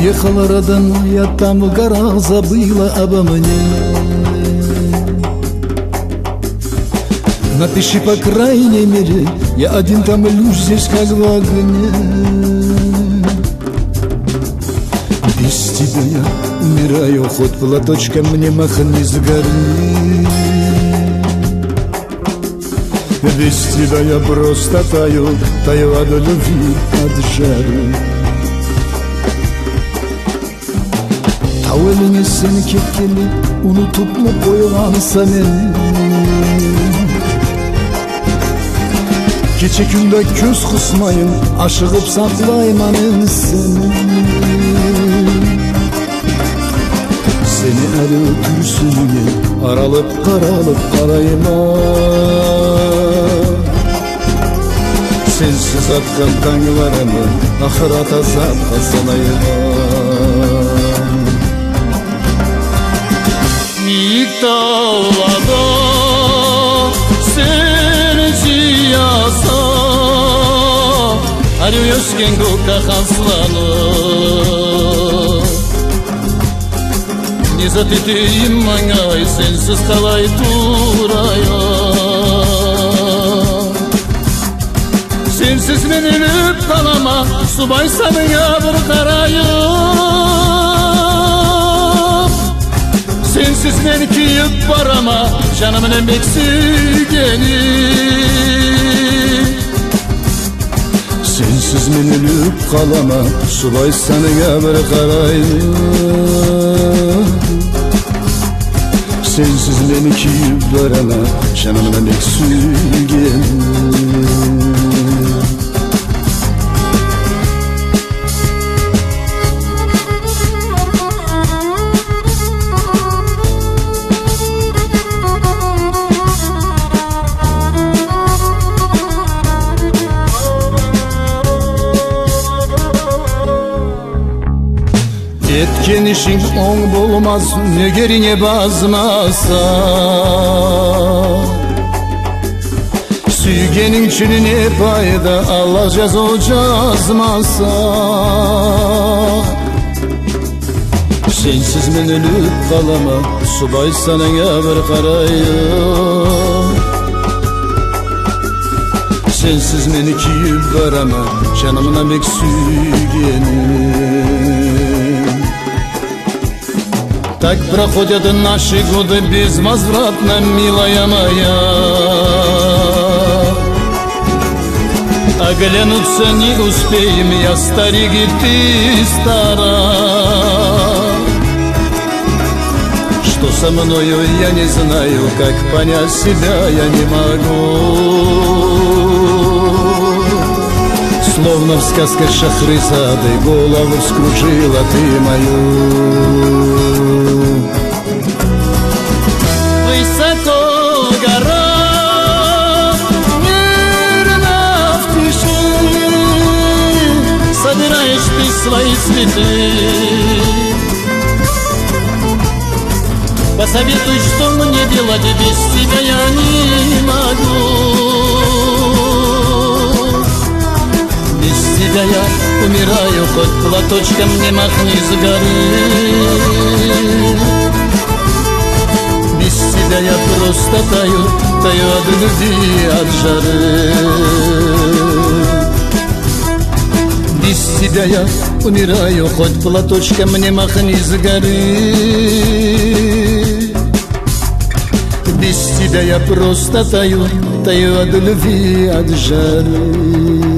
Уехала родной, я там в горах забыла обо мне. Напиши, по крайней мере, я один там лишь здесь как в огне. Без тебя я умираю, хоть платочком мне махни с горы. Без тебя я просто таю, таю от любви, от жары. Tau elini seni kekkeli, unutup mu koyulansa beni? Gece günde göz kısmayın, aşığıp saklaymanın seni. Seni el ötürsün, aralıp karalıp karayma. Sensiz akkan kanlarımı, ahirata zapka salayma. Dağlarda serciyasa Arıyorken gökte haslanır Ne zat edeyim bana sensiz kalay duraya Sensiz ben ölüp kalama subay sanıya bir karayım Sensiz beni kıyıp var ama canımın en beksigeni Sensiz ben ölüp kalama subay sanıya bir karayım Sensiz beni kıyıp var ama canımın en beksigeni Etken işin on bulmaz, ne gerine bazmasa Süygenin çini ne payda, Allah ceza cazmasa Sensiz ben ölüp kalama, subay sana bir karayım Sensiz beni kiyip varama, canımın emek süygenim Так проходят наши годы безвозвратно, милая моя Оглянуться не успеем, я старик и ты стара Что со мною, я не знаю, как понять себя я не могу Словно в сказках Шахрезады голову вскружила ты мою Высоко гора, мирно в тиши Собираешь ты свои цветы Посоветуй, что мне делать, без тебя я не могу Без тебя я умираю, хоть платочком мне махни с горы Без тебя я просто таю, таю от любви, от жары Без тебя я умираю, хоть платочком мне махни с горы Без тебя я просто таю, таю от любви, от жары